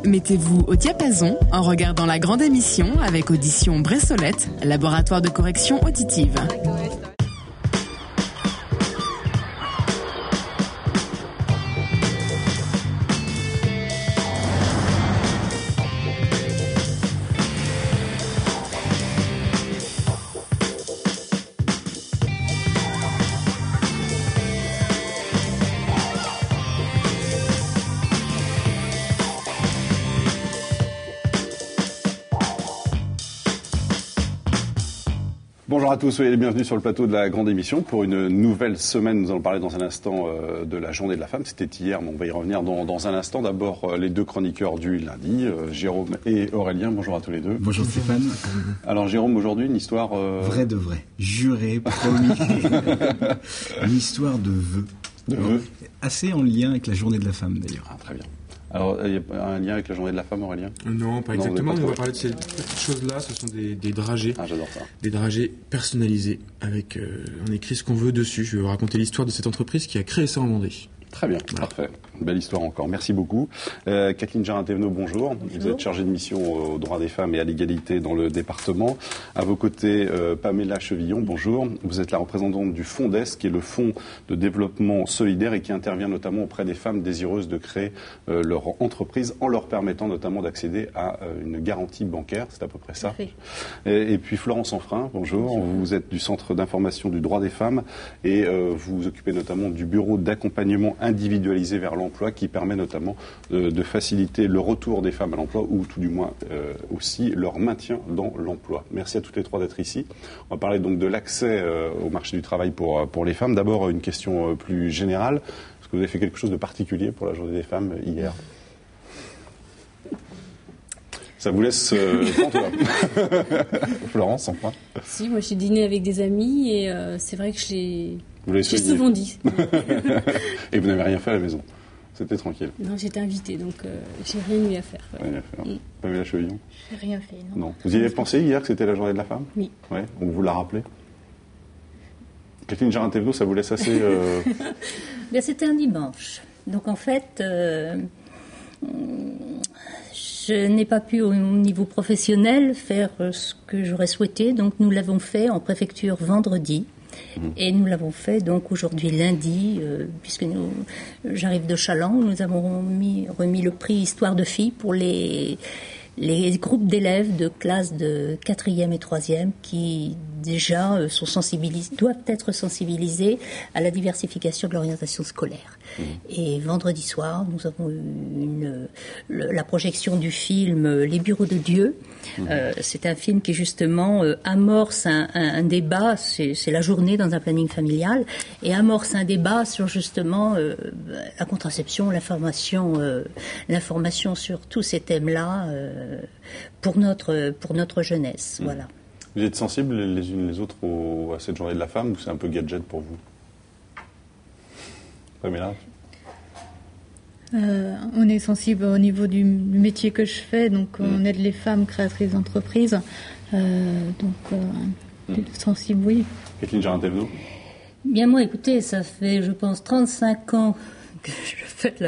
Mettez-vous au diapason en regardant la grande émission avec Audition Bressolette, laboratoire de correction auditive. Bonjour à tous, soyez les bienvenus sur le plateau de la grande émission pour une nouvelle semaine. Nous allons parler dans un instant de la journée de la femme. C'était hier, mais on va y revenir dans un instant. D'abord, les deux chroniqueurs du lundi, Jérôme et Aurélien. Bonjour à tous les deux. Bonjour Stéphane. Alors Jérôme, aujourd'hui, une histoire... Vrai de vrai, juré, promis. Une histoire de vœux. De vœux. Assez en lien avec la journée de la femme d'ailleurs. Ah, très bien. Alors, il y a un lien avec la journée de la femme, Aurélien ? Non, pas exactement. On va parler de ces petites choses-là. Ce sont des dragées. Ah, j'adore ça. Des dragées personnalisées avec on écrit ce qu'on veut dessus. Je vais vous raconter l'histoire de cette entreprise qui a créé ça en Vendée. Très bien, voilà. Parfait. Une belle histoire encore. Merci beaucoup. Kathleen Jarin-Thévenot, bonjour. Vous êtes chargée de mission aux droits des femmes et à l'égalité dans le département. À vos côtés, Pamela Chevillon, bonjour. Vous êtes la représentante du FONDES, qui est le Fonds de développement solidaire et qui intervient notamment auprès des femmes désireuses de créer leur entreprise en leur permettant notamment d'accéder à une garantie bancaire. C'est à peu près ça. Et puis Florence Enfrin, bonjour. Vous êtes du Centre d'information du droit des femmes et vous vous occupez notamment du bureau d'accompagnement individualisé vers l'emploi qui permet notamment de faciliter le retour des femmes à l'emploi ou tout du moins aussi leur maintien dans l'emploi. Merci à toutes les trois d'être ici. On va parler donc de l'accès au marché du travail pour les femmes. D'abord, une question plus générale. Est-ce que vous avez fait quelque chose de particulier pour la journée des femmes hier ? Ça vous laisse Florence, enfin. Si, moi j'ai dîné avec des amis et c'est vrai que j'ai souvent dit. Et vous n'avez rien fait à la maison ? C'était tranquille. Non, j'étais invitée, donc j'ai rien eu à faire. Ouais. Rien à faire. Pamela Chevillon ? J'ai rien fait, non. Vous y avez pensé hier que c'était la journée de la femme ? Oui. Ouais, on vous l'a rappelé ? Kathleen Jarin-Thévenot, ça vous laisse assez... Bien, c'était un dimanche. Donc en fait, je n'ai pas pu au niveau professionnel faire ce que j'aurais souhaité. Donc nous l'avons fait en préfecture vendredi. Et nous l'avons fait donc aujourd'hui lundi, puisque j'arrive de Chaland, nous avons remis le prix Histoire de filles pour les groupes d'élèves de classes de 4e et 3e qui déjà doivent être sensibilisés à la diversification de l'orientation scolaire. Et vendredi soir, nous avons eu la projection du film Les Bureaux de Dieu. C'est un film qui justement amorce un débat, c'est la journée dans un planning familial, et amorce un débat sur justement la contraception, l'information sur tous ces thèmes-là pour notre jeunesse. Voilà. Vous êtes sensibles les unes les autres à cette journée de la femme ou c'est un peu gadget pour vous ? Pamela ? On est sensible au niveau du métier que je fais, donc on aide les femmes créatrices d'entreprises. Sensible, oui. Kathleen Jarin-Thévenot ? Bien moi, écoutez, ça fait, je pense, 35 ans que je fête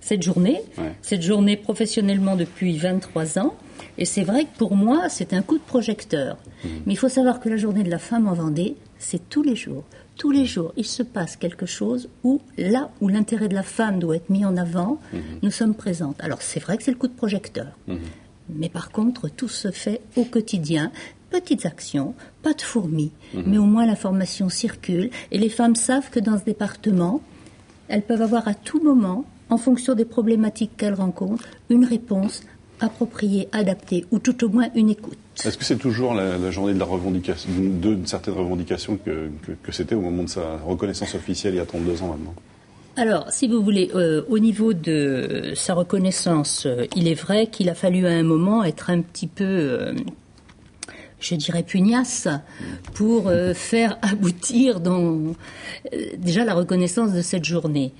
cette journée professionnellement depuis 23 ans. Et c'est vrai que pour moi, c'est un coup de projecteur. Mais il faut savoir que la journée de la femme en Vendée, c'est tous les jours. Tous les jours, il se passe quelque chose où, là où l'intérêt de la femme doit être mis en avant, nous sommes présentes. Alors c'est vrai que c'est le coup de projecteur. Mais par contre, tout se fait au quotidien. Petites actions, pas de fourmis, mais au moins l'information circule. Et les femmes savent que dans ce département, elles peuvent avoir à tout moment, en fonction des problématiques qu'elles rencontrent, une réponse appropriée, adaptée, ou tout au moins une écoute. Est-ce que c'est toujours la journée de la revendication, d'une certaine revendication que c'était au moment de sa reconnaissance officielle il y a 32 ans maintenant ? Alors, si vous voulez, au niveau de sa reconnaissance, il est vrai qu'il a fallu à un moment être un petit peu... je dirais pugnace, pour faire aboutir déjà la reconnaissance de cette journée.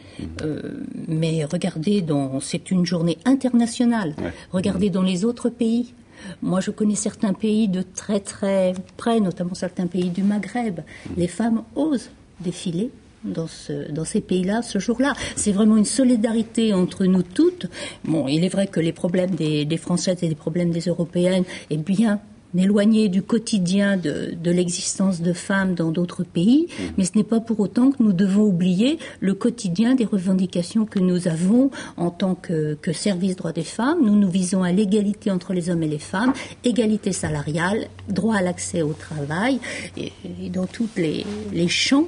Mais regardez, c'est une journée internationale. Ouais. Regardez dans les autres pays. Moi, je connais certains pays de très très près, notamment certains pays du Maghreb. Les femmes osent défiler dans ces pays-là ce jour-là. C'est vraiment une solidarité entre nous toutes. Bon, il est vrai que les problèmes des Françaises et les problèmes des Européennes est bien éloigné du quotidien de l'existence de femmes dans d'autres pays, mais ce n'est pas pour autant que nous devons oublier le quotidien des revendications que nous avons en tant que service droits des femmes. Nous visons à l'égalité entre les hommes et les femmes, égalité salariale, droit à l'accès au travail, et dans tous les champs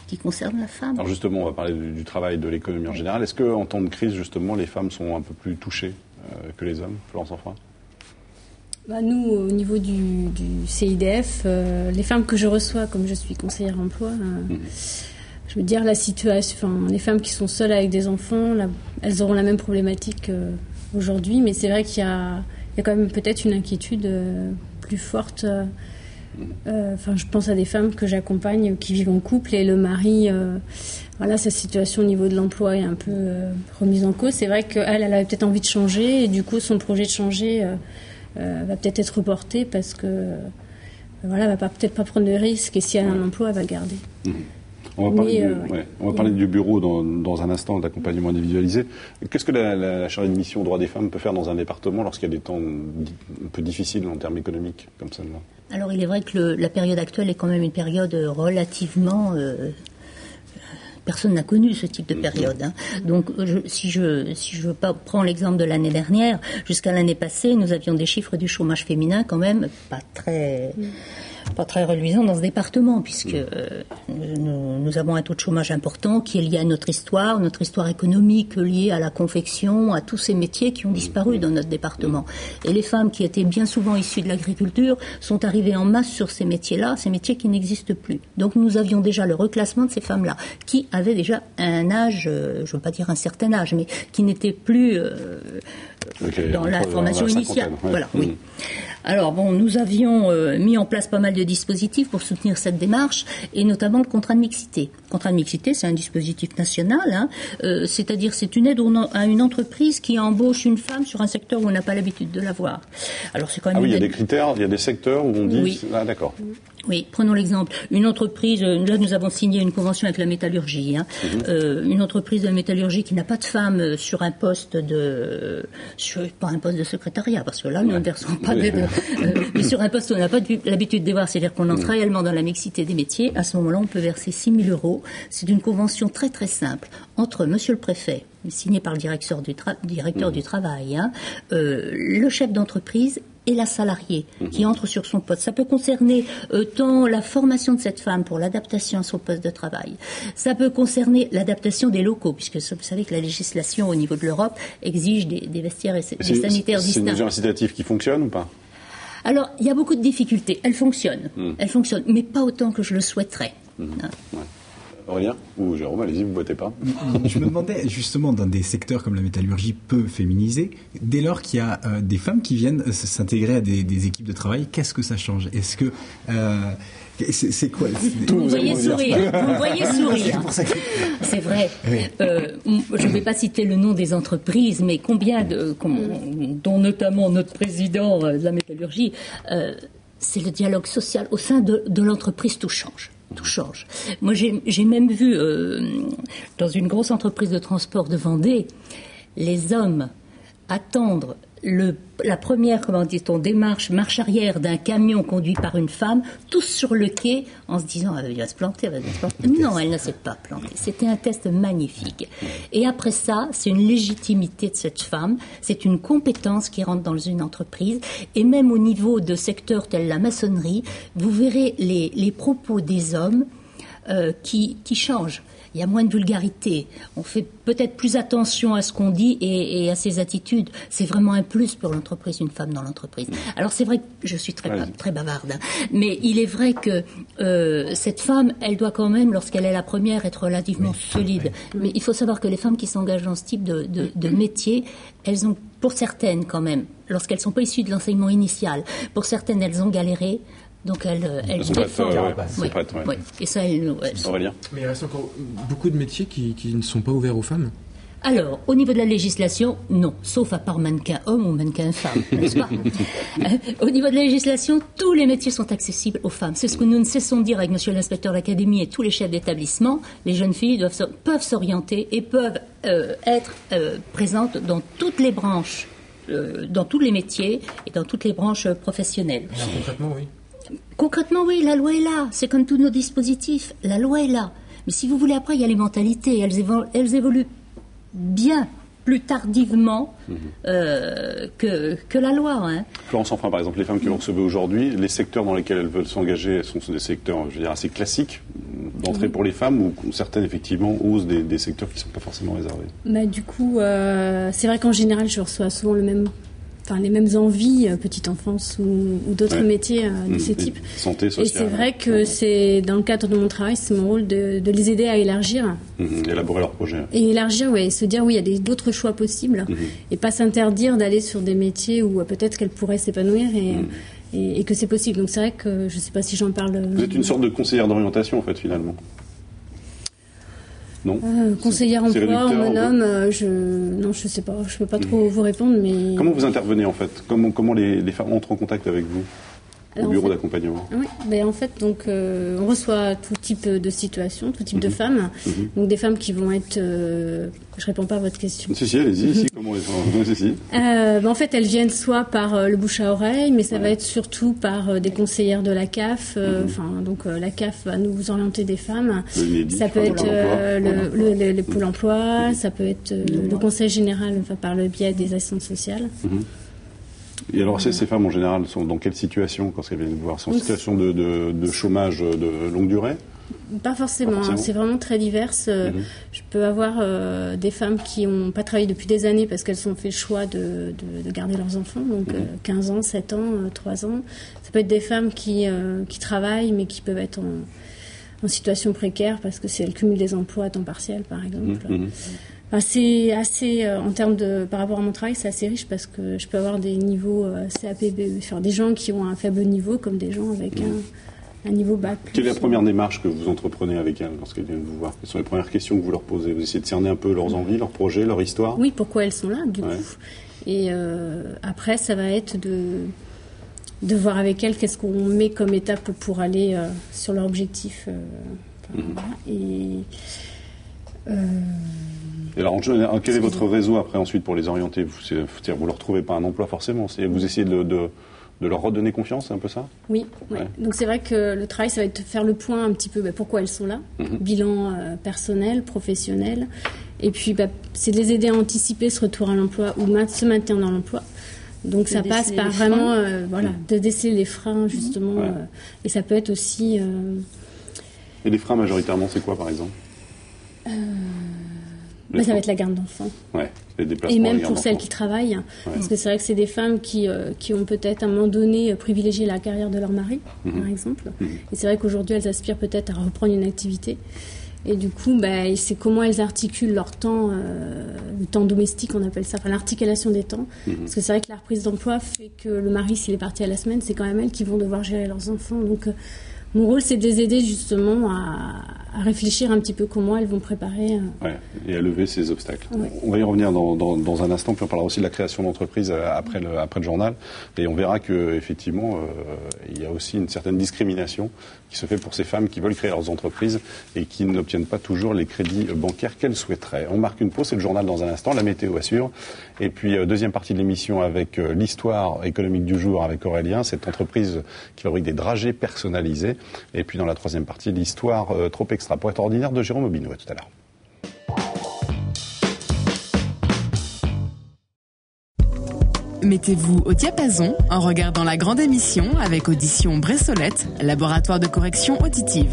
qui concernent la femme. Alors justement, on va parler du travail, de l'économie en général. Est-ce qu'en temps de crise, justement, les femmes sont un peu plus touchées que les hommes, Florence Enfroy? Nous, au niveau du CIDF, les femmes que je reçois, comme je suis conseillère emploi, je veux dire, la situation, les femmes qui sont seules avec des enfants, elles auront la même problématique aujourd'hui, mais c'est vrai qu'il y a quand même peut-être une inquiétude plus forte. Je pense à des femmes que j'accompagne qui vivent en couple et le mari, sa situation au niveau de l'emploi est un peu remise en cause. C'est vrai qu'elle avait peut-être envie de changer et du coup, son projet de changer va peut-être être reporté parce que elle va peut-être pas prendre de risques et si elle a un emploi, elle va le garder. On va parler du bureau dans un instant, d'accompagnement individualisé. Qu'est-ce que la chargée de mission droits des femmes peut faire dans un département lorsqu'il y a des temps un peu difficiles en termes économiques comme celle-là? Alors il est vrai que la période actuelle est quand même une période relativement... Personne n'a connu ce type de période. Donc, si je prends l'exemple de l'année dernière, jusqu'à l'année passée, nous avions des chiffres du chômage féminin quand même pas très reluisants dans ce département, puisque nous avons un taux de chômage important qui est lié à notre histoire économique liée à la confection, à tous ces métiers qui ont disparu dans notre département. Et les femmes qui étaient bien souvent issues de l'agriculture sont arrivées en masse sur ces métiers-là, ces métiers qui n'existent plus. Donc nous avions déjà le reclassement de ces femmes-là, qui avaient déjà un âge, je ne veux pas dire un certain âge, mais qui n'étaient plus dans la formation initiale. Voilà, oui. Alors nous avions mis en place pas mal de dispositifs pour soutenir cette démarche, et notamment le contrat de mixité. Le contrat de mixité, c'est un dispositif national, c'est-à-dire c'est une aide à une entreprise qui embauche une femme sur un secteur où on n'a pas l'habitude de la voir. Alors c'est quand même il y a des critères, il y a des secteurs où on dit... Oui. Ah, d'accord. Oui, prenons l'exemple. Une entreprise, là nous avons signé une convention avec la métallurgie, une entreprise de métallurgie qui n'a pas de femme sur un poste pas un poste de secrétariat, parce que là nous ne versons pas d'aide, mais sur un poste où on n'a pas l'habitude de voir, c'est-à-dire qu'on entre réellement dans la mixité des métiers, à ce moment-là on peut verser 6 000 €. C'est une convention très très simple entre monsieur le préfet, signé par le directeur du travail, le chef d'entreprise et la salariée qui entre sur son poste. Ça peut concerner tant la formation de cette femme pour l'adaptation à son poste de travail. Ça peut concerner l'adaptation des locaux, puisque vous savez que la législation au niveau de l'Europe exige des vestiaires et des sanitaires distincts. C'est une mesure incitative qui fonctionne ou pas? Alors, il y a beaucoup de difficultés. Elle fonctionne, mais pas autant que je le souhaiterais. Aurélien ou Jérôme, allez-y, vous ne votez pas. Je me demandais, justement, dans des secteurs comme la métallurgie peu féminisés, dès lors qu'il y a des femmes qui viennent s'intégrer à des équipes de travail, qu'est-ce que ça change? Est-ce que... c'est quoi? Vous me voyez sourire. C'est vrai. Oui. Je ne vais pas citer le nom des entreprises, mais dont notamment notre président de la métallurgie, c'est le dialogue social au sein de l'entreprise, tout change. Tout change. Moi, j'ai même vu, dans une grosse entreprise de transport de Vendée, les hommes attendre la première, marche arrière d'un camion conduit par une femme, tous sur le quai, en se disant elle va se planter. Non, elle ne s'est pas plantée. C'était un test magnifique. Et après ça, c'est une légitimité de cette femme, c'est une compétence qui rentre dans une entreprise, et même au niveau de secteurs tels la maçonnerie, vous verrez les propos des hommes qui changent. Il y a moins de vulgarité. On fait peut-être plus attention à ce qu'on dit et à ses attitudes. C'est vraiment un plus pour l'entreprise, une femme dans l'entreprise. Alors c'est vrai que je suis très bavarde, mais il est vrai que cette femme, elle doit quand même, lorsqu'elle est la première, être relativement solide. Mais il faut savoir que les femmes qui s'engagent dans ce type de métier, elles ont, pour certaines quand même, lorsqu'elles ne sont pas issues de l'enseignement initial, pour certaines, elles ont galéré. Donc elles défendent. Et ça, elles... Aurélien. Mais il reste encore beaucoup de métiers qui ne sont pas ouverts aux femmes. Alors, au niveau de la législation, non, sauf à part mannequin homme ou mannequin femme, n'est-ce pas? Au niveau de la législation, tous les métiers sont accessibles aux femmes. C'est ce que nous ne cessons de dire avec monsieur l'inspecteur d'académie et tous les chefs d'établissement. Les jeunes filles peuvent s'orienter et peuvent être présentes dans toutes les branches, dans tous les métiers et dans toutes les branches professionnelles. Alors, concrètement, oui. Concrètement, oui, la loi est là. C'est comme tous nos dispositifs. La loi est là. Mais si vous voulez, après, il y a les mentalités. Elles évoluent bien plus tardivement que la loi. Hein. Florence Enfrin, par exemple, les femmes que vous recevez aujourd'hui, les secteurs dans lesquels elles veulent s'engager sont des secteurs, je veux dire, assez classiques d'entrée pour les femmes, ou certaines, effectivement, osent des secteurs qui ne sont pas forcément réservés? Du coup, c'est vrai qu'en général, je reçois souvent les mêmes envies, petite enfance ou d'autres métiers de ce type. Santé, sociale. Et c'est vrai que c'est, dans le cadre de mon travail, c'est mon rôle de les aider à élargir. Élaborer leur projet. Et élargir, oui, se dire, oui, il y a d'autres choix possibles. Et pas s'interdire d'aller sur des métiers où peut-être qu'elles pourraient s'épanouir et que c'est possible. Donc c'est vrai que, je ne sais pas si j'en parle... Vous êtes une sorte de conseillère d'orientation, en fait, finalement. Non. Conseillère emploi, hormonome, je sais pas, je peux pas trop vous répondre, mais... Comment vous intervenez, en fait? Comment les femmes entrent en contact avec vous au bureau d'accompagnement? Oui, en fait, donc, on reçoit tout type de situations, tout type de femmes. Donc des femmes qui vont être... je réponds pas à votre question. Si, allez-y, comment les femmes? En fait, elles viennent soit par le bouche à oreille, mais ça va être surtout par des conseillères de la CAF. Donc la CAF va nous orienter des femmes. Ça peut être les pôles emploi, ça peut être le conseil général par le biais des assistantes sociales. Et alors, ces femmes, en général, sont dans quelle situation quand elles viennent vous voir? C'est en situation de chômage de longue durée? Pas forcément. C'est vraiment très divers. Je peux avoir des femmes qui n'ont pas travaillé depuis des années parce qu'elles ont fait le choix de garder leurs enfants, donc 15 ans, 7 ans, 3 ans. Ça peut être des femmes qui travaillent, mais qui peuvent être en situation précaire parce que c'est le cumul des emplois à temps partiel, par exemple. C'est assez, en termes par rapport à mon travail, c'est assez riche parce que je peux avoir des niveaux CAPB, des gens qui ont un faible niveau comme des gens avec un niveau bac. Quelle est la première démarche que vous entreprenez avec elles lorsqu'elles viennent vous voir? Quelles sont les premières questions que vous leur posez? Vous essayez de cerner un peu leurs envies, leurs projets, leur histoire? Oui, pourquoi elles sont là, du coup. Et après, ça va être de voir avec elles qu'est-ce qu'on met comme étape pour aller sur leur objectif. Et alors, quel est votre réseau après ensuite pour les orienter? Vous leur trouvez pas un emploi forcément, vous essayez de leur redonner confiance, c'est un peu ça? Oui. Donc c'est vrai que le travail, ça va être de faire le point un petit peu pourquoi elles sont là, bilan personnel, professionnel, et puis c'est de les aider à anticiper ce retour à l'emploi ou ce maintien dans l'emploi. Donc ça passe par vraiment de déceler les freins justement, et ça peut être aussi... Et les freins majoritairement, c'est quoi par exemple? Ça va être la garde d'enfants. Les déplacements. Et même pour celles qui travaillent. Parce que c'est vrai que c'est des femmes qui ont peut-être à un moment donné privilégié la carrière de leur mari, par exemple. Et c'est vrai qu'aujourd'hui, elles aspirent peut-être à reprendre une activité. Et du coup, c'est comment elles articulent leur temps, le temps domestique, on appelle ça, l'articulation des temps. Parce que c'est vrai que la reprise d'emploi fait que le mari, s'il est parti à la semaine, c'est quand même elles qui vont devoir gérer leurs enfants. Donc, mon rôle, c'est de les aider justement à réfléchir un petit peu comment elles vont préparer. Et à lever ces obstacles. On va y revenir dans un instant, puis on parlera aussi de la création d'entreprise après le journal. Et on verra qu'effectivement, il y a aussi une certaine discrimination qui se fait pour ces femmes qui veulent créer leurs entreprises et qui n'obtiennent pas toujours les crédits bancaires qu'elles souhaiteraient. On marque une pause, c'est le journal dans un instant, la météo assure. Et puis, deuxième partie de l'émission avec l'histoire économique du jour avec Aurélien, cette entreprise qui fabrique des dragées personnalisés. Et puis dans la troisième partie, l'histoire trop extra pour être ordinaire de Jérôme Aubineau. À tout à l'heure. Mettez-vous au diapason en regardant la grande émission avec Audition Bressolette, laboratoire de correction auditive.